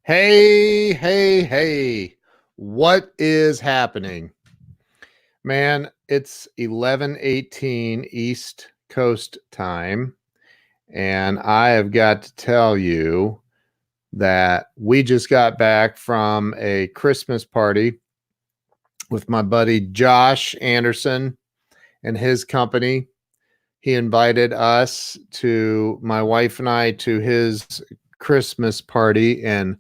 Hey, hey, hey. What is happening? Man, it's 11:18 East Coast time, and I have got to tell you that we just got back from a Christmas party with my buddy Josh Anderson and his company. He invited us to my wife and I to his Christmas party, and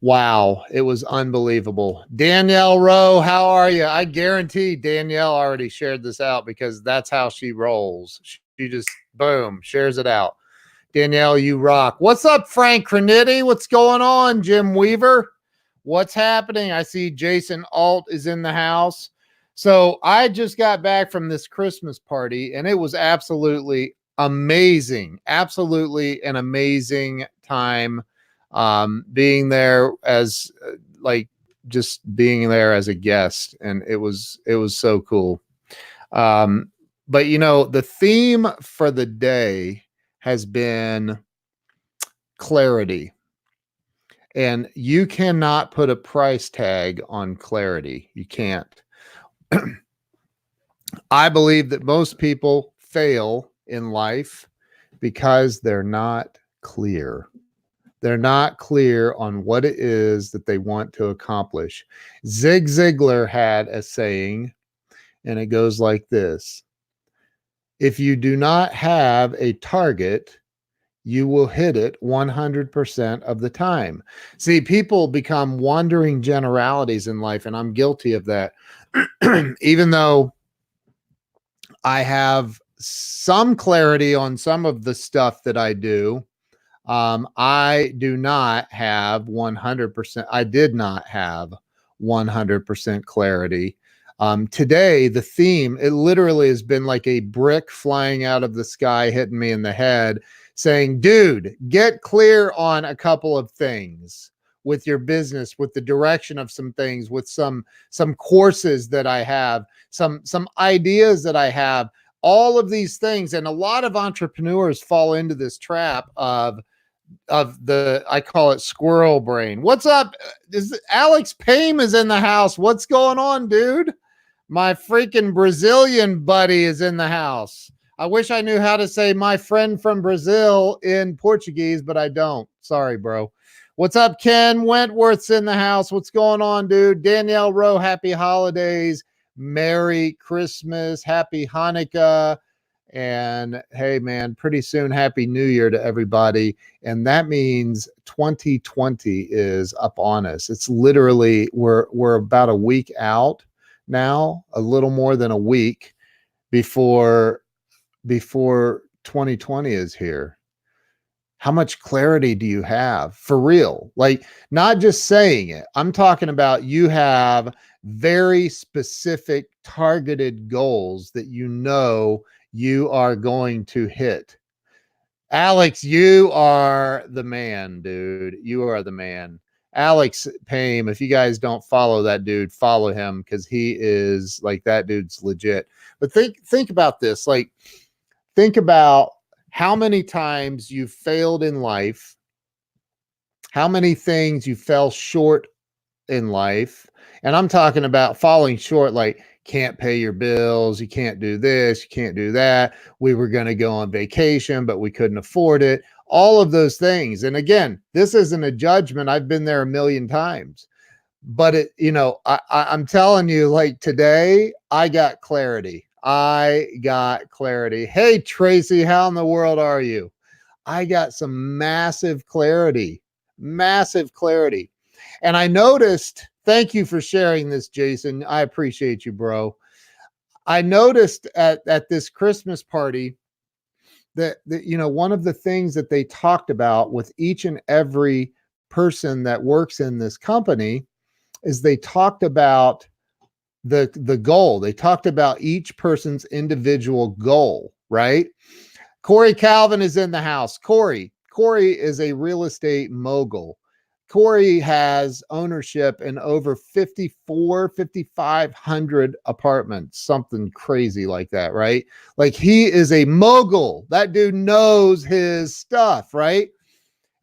wow, it was unbelievable. Danielle Rowe, how are you? I guarantee Danielle already shared this out because that's how she rolls. She just, boom, shares it out. Danielle, you rock. What's up, Frank Cranitti? What's going on, Jim Weaver? What's happening? I see Jason Alt is in the house. So I just got back from this Christmas party, and it was absolutely amazing. Absolutely an amazing time being there as like just being there as a guest, and it was so cool. But the theme for the day has been clarity, and you cannot put a price tag on clarity. You can't. I believe that most people fail in life because they're not clear. They're not clear on what it is that they want to accomplish. Zig Ziglar had a saying, and it goes like this: if you do not have a target, you will hit it 100% of the time. See, people become wandering generalities in life, and I'm guilty of that. Even though I have some clarity on some of the stuff that I do, I do not have 100%. I did not have 100% clarity. Today, the theme, it literally has been like a brick flying out of the sky, hitting me in the head, saying, dude, get clear on a couple of things with your business, with the direction of some things, with some courses that I have, some ideas that I have, all of these things. And a lot of entrepreneurs fall into this trap of the, I call it squirrel brain. What's up? Is Alex Payne is in the house? What's going on, dude? My freaking Brazilian buddy is in the house. I wish I knew how to say my friend from Brazil in Portuguese, but I don't. Sorry, bro. What's up, Ken Wentworth's in the house? What's going on, dude? Danielle Rowe, happy holidays. Merry Christmas. Happy Hanukkah. And hey, man, pretty soon, Happy New Year to everybody. And that means 2020 is up on us. It's literally, we're about a week out now, a little more than a week before 2020 is here. How much clarity do you have for real? Like, not just saying it. I'm talking about you have very specific targeted goals that you are going to hit. Alex, you are the man, dude. You are the man. Alex Payne, if you guys don't follow that dude, follow him, because he is like, that dude's legit. But think about this. Like, think about how many times you failed in life, how many things you fell short in life. And I'm talking about falling short, like can't pay your bills, you can't do this, you can't do that. We were going to go on vacation, but we couldn't afford it. All of those things. And again, this isn't a judgment. I've been there a million times. But I'm telling you, like today, I got clarity. I got clarity. Hey, Tracy, how in the world are you? I got some massive clarity, massive clarity. And I noticed, thank you for sharing this, Jason. I appreciate you, bro. I noticed at this Christmas party that one of the things that they talked about with each and every person that works in this company is they talked about the goal. They talked about each person's individual goal, right? Corey Calvin is in the house. Corey is a real estate mogul. Corey has ownership in over 5,500 apartments, something crazy like that, right? Like, he is a mogul. That dude knows his stuff, right?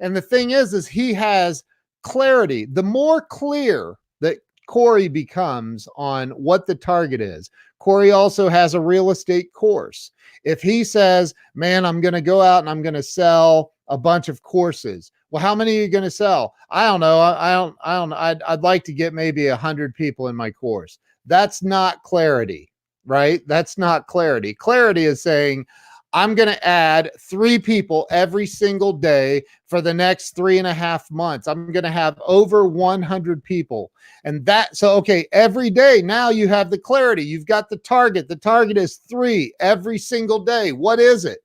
And the thing is he has clarity. The more clear that Corey becomes on what the target is. Corey also has a real estate course. If he says, man, I'm going to go out and I'm going to sell a bunch of courses. Well, how many are you going to sell? I don't know. I'd like to get maybe 100 people in my course. That's not clarity, right? That's not clarity. Clarity is saying, I'm going to add 3 people every single day for the next 3.5 months. I'm going to have over 100 people. And okay, every day now you have the clarity. You've got the target. The target is 3 every single day. What is it?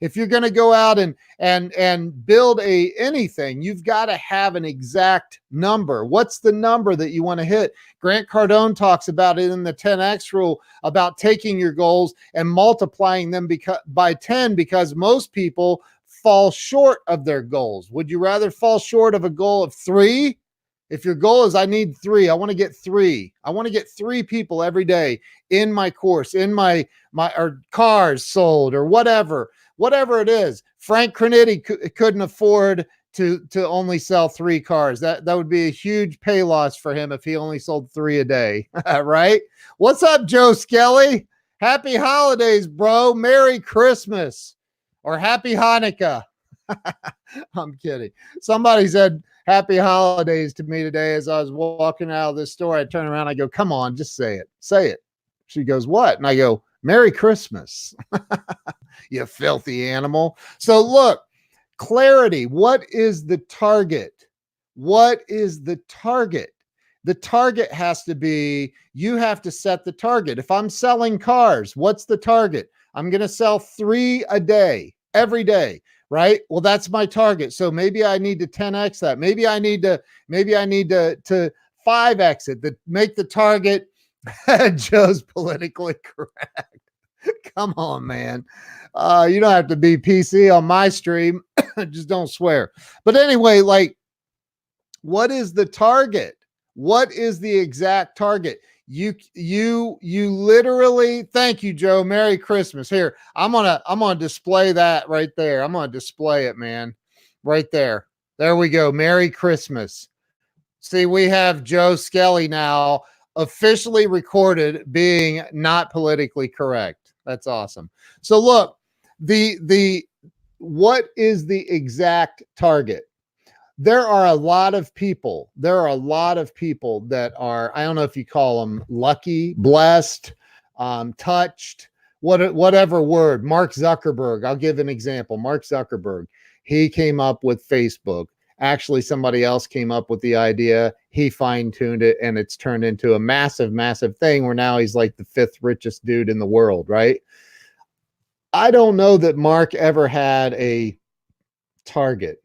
If you're going to go out and build anything, you've got to have an exact number. What's the number that you want to hit? Grant Cardone talks about it in the 10X rule, about taking your goals and multiplying them by 10, because most people fall short of their goals. Would you rather fall short of a goal of 3? If your goal is, I need 3, I want to get 3. I want to get 3 people every day in my course, in my or cars sold, or whatever it is. Frank Crinitti couldn't afford to only sell 3 cars. That would be a huge pay loss for him if he only sold 3 a day. Right? What's up, Joe Skelly? Happy holidays, bro. Merry Christmas or happy Hanukkah. I'm kidding. Somebody said happy holidays to me today as I was walking out of this store. I turn around, I go, come on, just say it. Say it. She goes, what? And I go, Merry Christmas. You filthy animal. So look, clarity. What is the target? What is the target? The target has to be, you have to set the target. If I'm selling cars, what's the target? I'm going to sell 3 a day, every day, right? Well, that's my target. So maybe I need to 10X that. Maybe I need to 5X it, to make the target. Joe's politically correct. Come on, man. You don't have to be PC on my stream. Just don't swear. But anyway, like, what is the target? What is the exact target? You literally, thank you, Joe. Merry Christmas. Here, I'm gonna display that right there. I'm gonna display it, man. Right there. There we go. Merry Christmas. See, we have Joe Skelly now officially recorded being not politically correct. That's awesome. So look, what is the exact target? There are a lot of people that are, I don't know if you call them lucky, blessed, touched, whatever word. Mark Zuckerberg, I'll give an example. Mark Zuckerberg, he came up with Facebook. Actually, somebody else came up with the idea. He fine-tuned it, and it's turned into a massive, massive thing where now he's like the 5th richest dude in the world, right? I don't know that Mark ever had a target.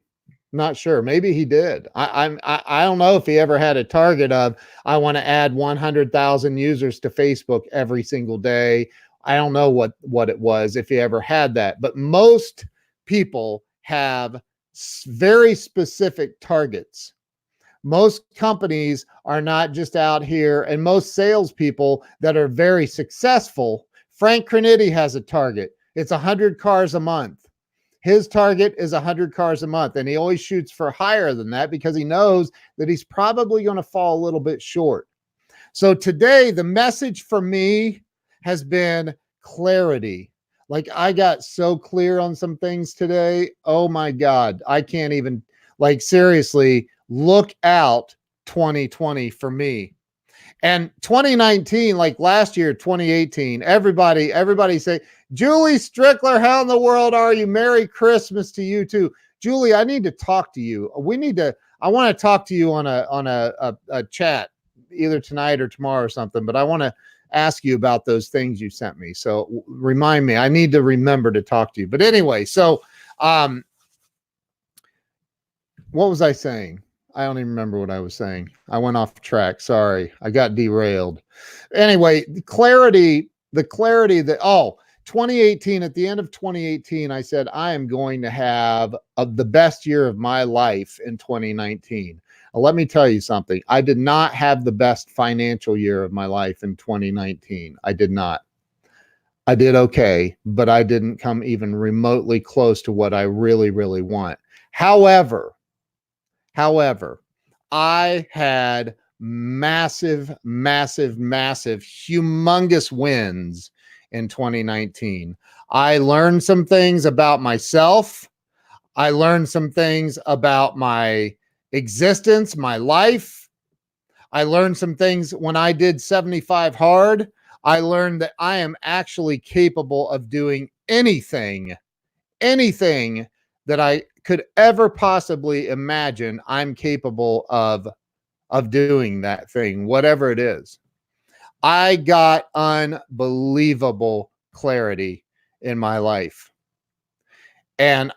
Not sure. Maybe he did. I don't know if he ever had a target of, I want to add 100,000 users to Facebook every single day. I don't know what it was, if he ever had that. But most people have very specific targets. Most companies are not just out here, and most salespeople that are very successful. Frank Crinitti has a target. It's 100 cars a month. His target is 100 cars a month, and he always shoots for higher than that because he knows that he's probably going to fall a little bit short. So today, the message for me has been clarity. Like, I got so clear on some things today. Oh my God. I can't even, like, seriously, look out 2020 for me. And 2019, like last year, 2018, everybody say, Julie Strickler, how in the world are you? Merry Christmas to you too. Julie, I need to talk to you. I want to talk to you on a chat either tonight or tomorrow or something, but I want to ask you about those things you sent me. So remind me, I need to remember to talk to you. But anyway, so what was I saying? I don't even remember what I was saying. I went off track. Sorry. I got derailed. Anyway, the clarity that, 2018, at the end of 2018, I said, I am going to have the best year of my life in 2019. Let me tell you something. I did not have the best financial year of my life in 2019. I did not. I did okay, but I didn't come even remotely close to what I really, really want. However, I had massive, massive, massive, humongous wins in 2019. I learned some things about myself. I learned some things about my existence, my life. I learned some things when I did 75 hard. I learned that I am actually capable of doing anything that I could ever possibly imagine. I'm capable of doing that thing, whatever it is. I got unbelievable clarity in my life. And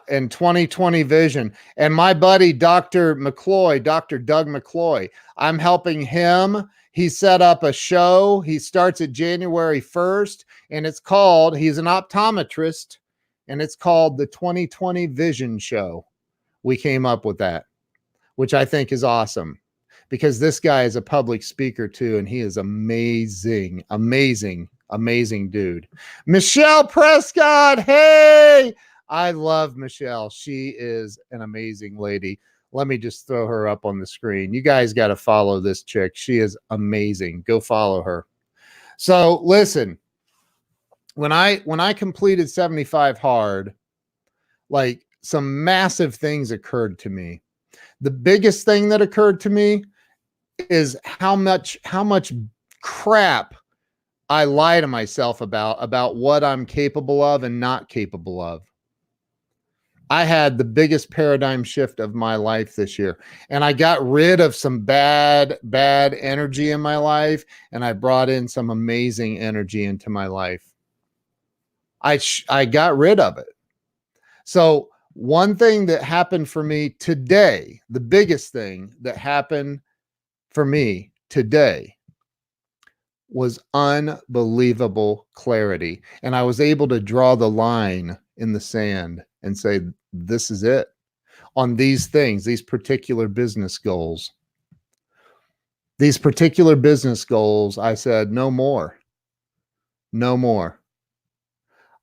in 2020 vision, and my buddy, Dr. Doug McCloy, I'm helping him. He set up a show. He starts at January 1st, and he's an optometrist, and it's called the 2020 Vision Show. We came up with that, which I think is awesome, because this guy is a public speaker too, and he is amazing, amazing, amazing dude. Michelle Prescott, hey! I love Michelle. She is an amazing lady. Let me just throw her up on the screen. You guys got to follow this chick. She is amazing. Go follow her. So listen, when I completed 75 hard, like, some massive things occurred to me. The biggest thing that occurred to me is how much crap I lie to myself about what I'm capable of and not capable of. I had the biggest paradigm shift of my life this year, and I got rid of some bad energy in my life, and I brought in some amazing energy into my life. I got rid of it. So one thing that happened for me today, the biggest thing that happened for me today, was unbelievable clarity. And I was able to draw the line in the sand and say, this is it on these things, these particular business goals. These particular business goals, I said, no more. No more.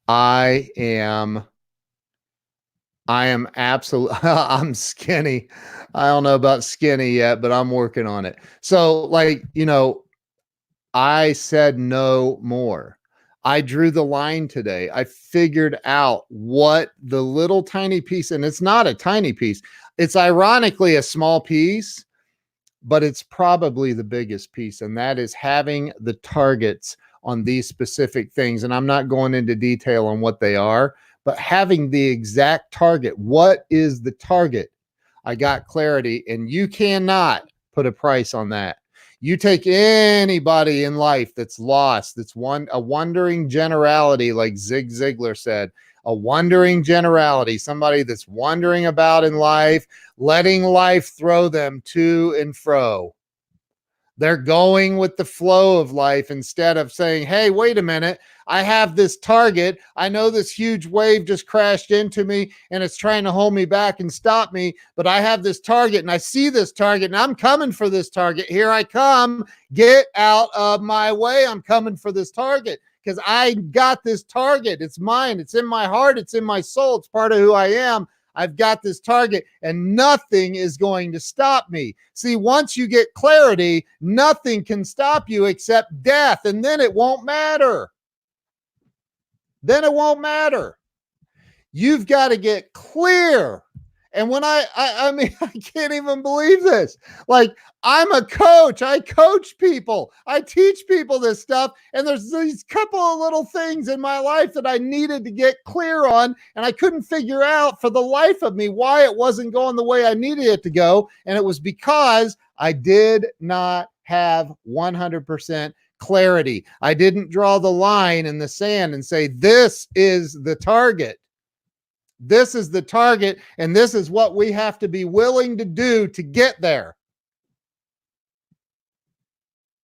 I am absolutely, I'm skinny. I don't know about skinny yet, but I'm working on it. So, like, I said no more. I drew the line today. I figured out what the little tiny piece, and it's not a tiny piece. It's ironically a small piece, but it's probably the biggest piece. And that is having the targets on these specific things. And I'm not going into detail on what they are, but having the exact target. What is the target? I got clarity, and you cannot put a price on that. You take anybody in life that's lost, that's a wandering generality, like Zig Ziglar said, a wandering generality, somebody that's wandering about in life, letting life throw them to and fro. They're going with the flow of life instead of saying, hey, wait a minute, I have this target. I know this huge wave just crashed into me and it's trying to hold me back and stop me, but I have this target and I see this target and I'm coming for this target. Here I come. Get out of my way. I'm coming for this target because I got this target. It's mine. It's in my heart. It's in my soul. It's part of who I am. I've got this target and nothing is going to stop me. See, once you get clarity, nothing can stop you except death, and then it won't matter. Then it won't matter. You've got to get clear. And when I mean, I can't even believe this. Like, I'm a coach. I coach people. I teach people this stuff. And there's these couple of little things in my life that I needed to get clear on. And I couldn't figure out for the life of me why it wasn't going the way I needed it to go. And it was because I did not have 100% clarity. I didn't draw the line in the sand and say, this is the target. This is the target, and this is what we have to be willing to do to get there.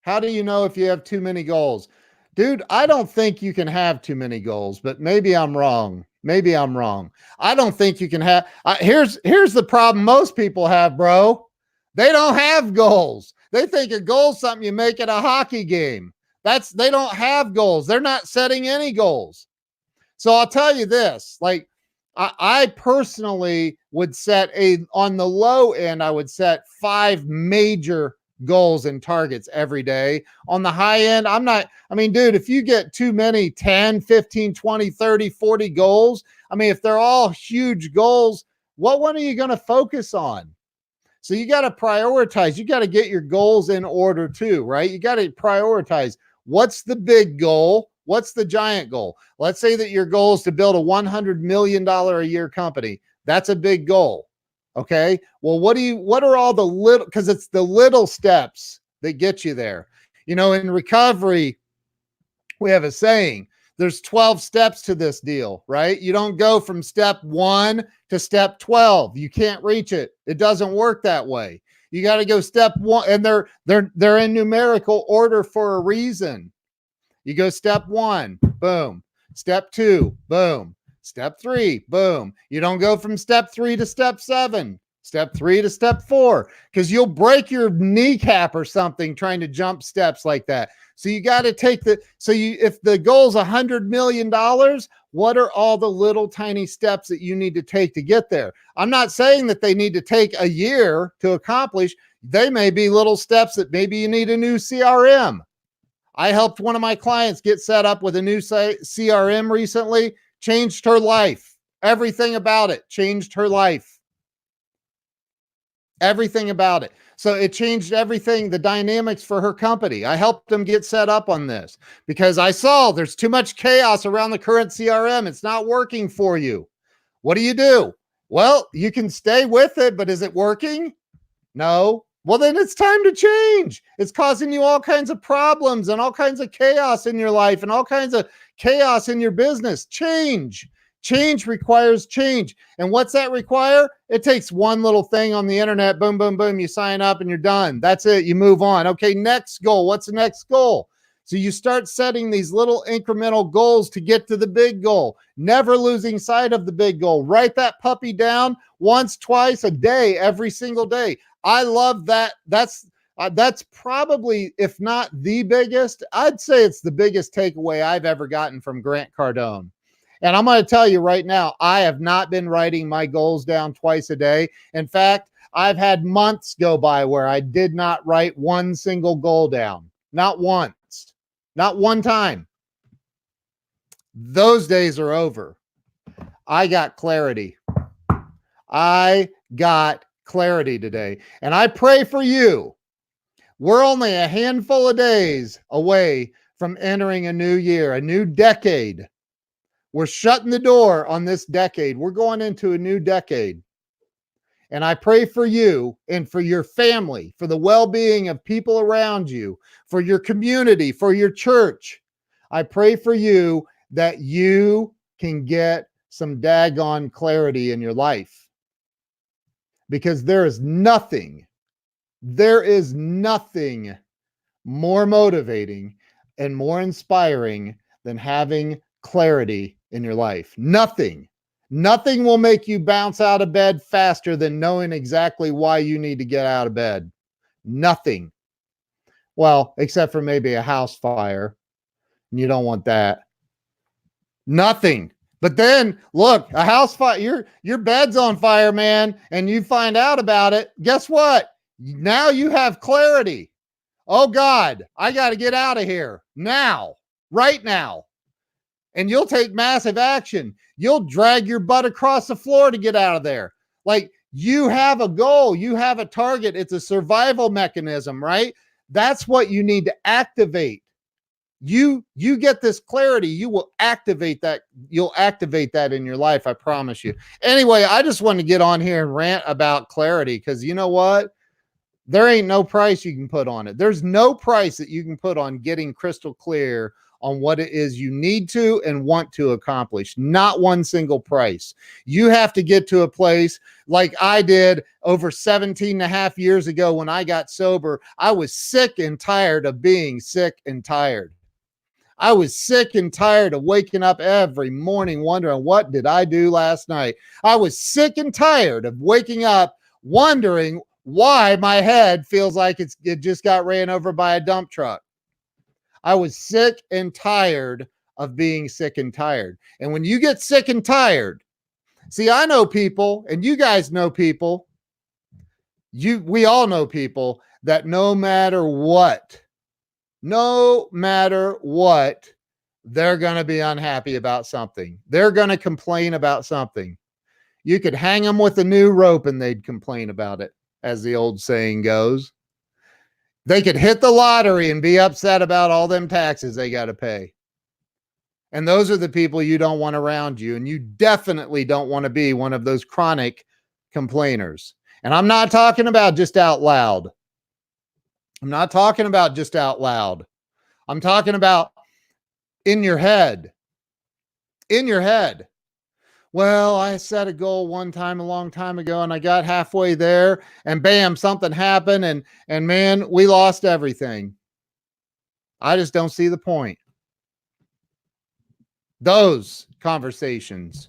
How do you know if you have too many goals? Dude, I don't think you can have too many goals, but maybe I'm wrong. Maybe I'm wrong. I don't think you can have. Here's the problem most people have, bro. They don't have goals. They think a goal's something you make at a hockey game. They don't have goals. They're not setting any goals. So I'll tell you this, like, I personally would set on the low end, I would set 5 major goals and targets every day. On the high end, I mean, dude, if you get too many 10, 15, 20, 30, 40 goals, I mean, if they're all huge goals, what one are you going to focus on? So you got to prioritize. You got to get your goals in order too, right? You got to prioritize. What's the big goal? What's the giant goal? Let's say that your goal is to build a $100 million a year company. That's a big goal. Okay. Well, what are all the little, because it's the little steps that get you there. You know, in recovery, we have a saying, there's 12 steps to this deal, right? You don't go from step 1 to step 12. You can't reach it. It doesn't work that way. You got to go step 1, and they're in numerical order for a reason. You go step 1, boom. Step 2, boom. Step 3, boom. You don't go from step 3 to step 7. Step 3 to step 4, because you'll break your kneecap or something trying to jump steps like that. So you got to take if the goal's $100 million, what are all the little tiny steps that you need to take to get there? I'm not saying that they need to take a year to accomplish. They may be little steps that maybe you need a new CRM. I helped one of my clients get set up with a new CRM recently, changed her life. Everything about it changed her life. Everything about it. So it changed everything, the dynamics for her company. I helped them get set up on this because I saw there's too much chaos around the current CRM. It's not working for you. What do? Well, you can stay with it, but is it working? No. Well, then it's time to change. It's causing you all kinds of problems and all kinds of chaos in your life and all kinds of chaos in your business. Change. Change requires change. And what's that require? It takes one little thing on the internet. Boom, boom, boom. You sign up and you're done. That's it. You move on. Okay, next goal. What's the next goal? So you start setting these little incremental goals to get to the big goal, never losing sight of the big goal. Write that puppy down once, twice a day, every single day. I love that. That's probably, if not the biggest, I'd say it's the biggest takeaway I've ever gotten from Grant Cardone. And I'm going to tell you right now, I have not been writing my goals down twice a day. In fact, I've had months go by where I did not write one single goal down. Not once. Not one time. Those days are over. I got clarity. I got clarity today. And I pray for you. We're only a handful of days away from entering a new year, a new decade. We're shutting the door on this decade. We're going into a new decade. And I pray for you and for your family, for the well-being of people around you, for your community, for your church. I pray for you that you can get some daggone clarity in your life. Because there is nothing more motivating and more inspiring than having clarity in your life. Nothing will make you bounce out of bed faster than knowing exactly why you need to get out of bed. Nothing. Well, except for maybe a house fire. And you don't want that. Nothing. But then look, a house fire, your bed's on fire, man, and you find out about it. Guess what? Now you have clarity. Oh God, I got to get out of here now, right now. And you'll take massive action. You'll drag your butt across the floor to get out of there. Like, you have a goal, you have a target. It's a survival mechanism, right? That's what you need to activate. You get this clarity, you will activate that. You'll activate that in your life, I promise you. Anyway, I just wanted to get on here and rant about clarity because you know what? There ain't no price you can put on it. There's no price that you can put on getting crystal clear on what it is you need to and want to accomplish. Not one single price. You have to get to a place like I did over 17 and a half years ago when I got sober. I was sick and tired of being sick and tired. I was sick and tired of waking up every morning wondering, what did I do last night? I was sick and tired of waking up wondering why my head feels like it just got ran over by a dump truck. I was sick and tired of being sick and tired. And when you get sick and tired, See, I know people, and you guys know people. We all know people that no matter what, they're going to be unhappy about something. They're going to complain about something. You could hang them with a new rope and they'd complain about it, as the old saying goes. They could hit the lottery and be upset about all them taxes they got to pay. And those are the people you don't want around you. And you definitely don't want to be one of those chronic complainers. And I'm not talking about just out loud. I'm talking about in your head. Well, I set a goal one time a long time ago and I got halfway there and bam, something happened and man, we lost everything. I just don't see the point. Those conversations.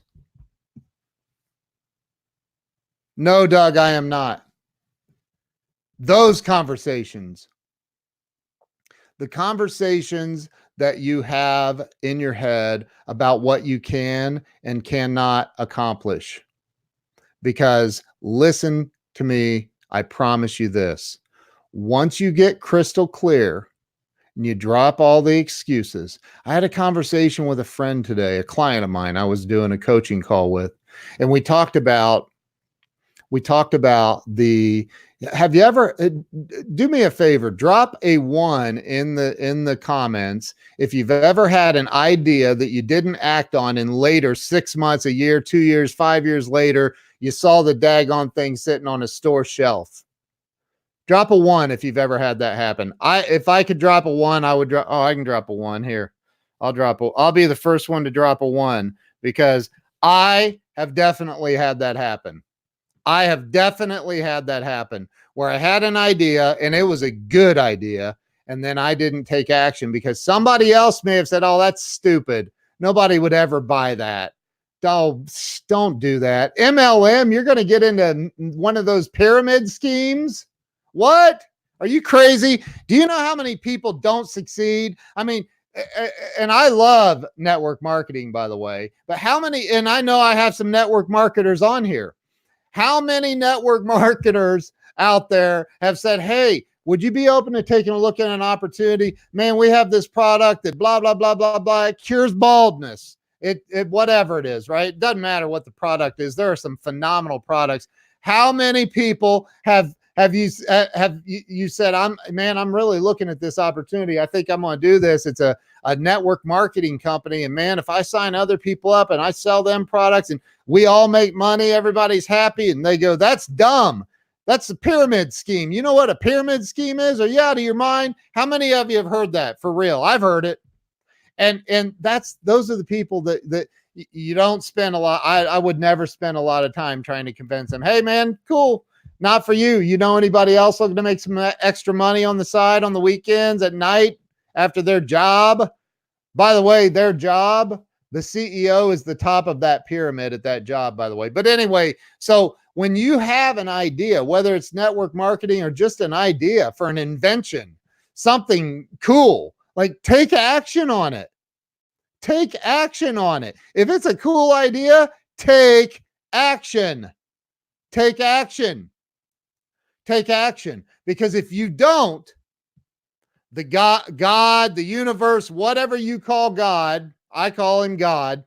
No, Doug, I am not. Those conversations. The conversations that you have in your head about what you can and cannot accomplish. Because listen to me, I promise you this. Once you get crystal clear and you drop all the excuses. I had a conversation with a friend today, a client of mine I was doing a coaching call with, and we talked about have you ever, do me a favor, drop a 1 in the comments if you've ever had an idea that you didn't act on and later 6 months, a year, 2 years, 5 years later, you saw the daggone thing sitting on a store shelf. Drop a 1 if you've ever had that happen. If I could drop a 1, I would drop. Oh, I can drop a 1 here. I'll be the first one to drop a 1 because I have definitely had that happen. Where I had an idea and it was a good idea. And then I didn't take action because somebody else may have said, oh, that's stupid. Nobody would ever buy that. Don't do that. MLM, you're going to get into one of those pyramid schemes. What? Are you crazy? Do you know how many people don't succeed? I mean, and I love network marketing, by the way, but how many, and I know I have some network marketers on here. How many network marketers out there have said, hey, would you be open to taking a look at an opportunity? Man, we have this product that blah, blah, blah, blah, blah. It cures baldness. It whatever it is, right? It doesn't matter what the product is. There are some phenomenal products. How many people have you said, I'm really looking at this opportunity. I think I'm going to do this. It's a network marketing company. And man, if I sign other people up and I sell them products and we all make money, everybody's happy. And they go, that's dumb. That's a pyramid scheme. You know what a pyramid scheme is? Are you out of your mind? How many of you have heard that for real? I've heard it. And those are the people that you don't spend a lot. I would never spend a lot of time trying to convince them, hey man, cool. Not for you. You know anybody else looking to make some extra money on the side on the weekends at night after their job? By the way, their job, the CEO is the top of that pyramid at that job, by the way. But anyway, so when you have an idea, whether it's network marketing or just an idea for an invention, something cool, like take action on it. Take action on it. If it's a cool idea, take action. Take action. Take action. Because if you don't, the God, the universe, whatever you call God, I call him God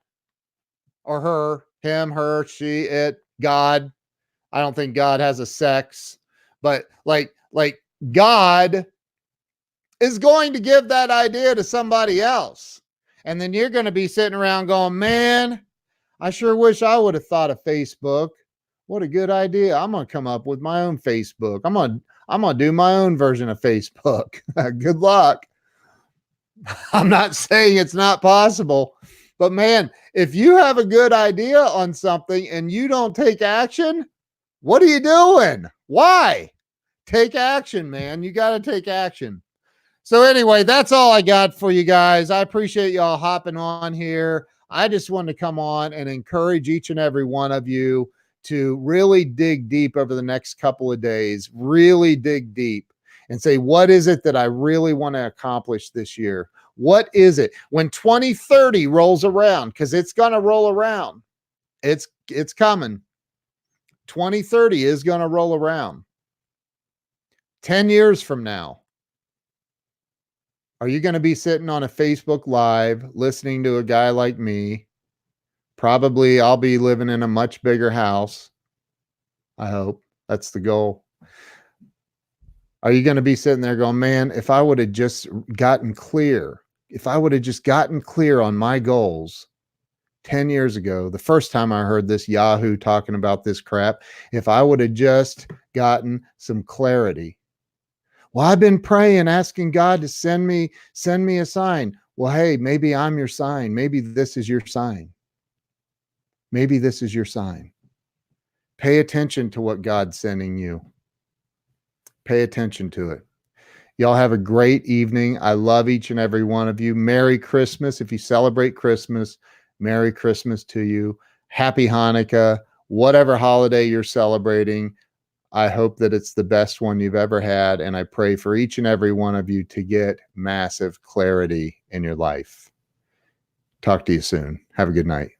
or her, him, her, she, it, God. I don't think God has a sex, but like God is going to give that idea to somebody else. And then you're going to be sitting around going, man, I sure wish I would have thought of Facebook. What a good idea. I'm going to come up with my own Facebook. I'm going to do my own version of Facebook. Good luck. I'm not saying it's not possible, but man, if you have a good idea on something and you don't take action, what are you doing? Why? Take action, man. You got to take action. So anyway, that's all I got for you guys. I appreciate y'all hopping on here. I just wanted to come on and encourage each and every one of you to really dig deep over the next couple of days, really dig deep and say, what is it that I really want to accomplish this year? What is it? When 2030 rolls around, because it's going to roll around. It's it's coming. 2030 is going to roll around. 10 years from now, are you going to be sitting on a Facebook Live listening to a guy like me? Probably I'll be living in a much bigger house. I hope that's the goal. Are you going to be sitting there going, man, if I would have just gotten clear, on my goals 10 years ago, the first time I heard this Yahoo talking about this crap, if I would have just gotten some clarity. Well, I've been praying, asking God to send me a sign. Well, hey, maybe I'm your sign. Maybe this is your sign. Maybe this is your sign. Pay attention to what God's sending you. Pay attention to it. Y'all have a great evening. I love each and every one of you. Merry Christmas. If you celebrate Christmas, Merry Christmas to you. Happy Hanukkah. Whatever holiday you're celebrating, I hope that it's the best one you've ever had. And I pray for each and every one of you to get massive clarity in your life. Talk to you soon. Have a good night.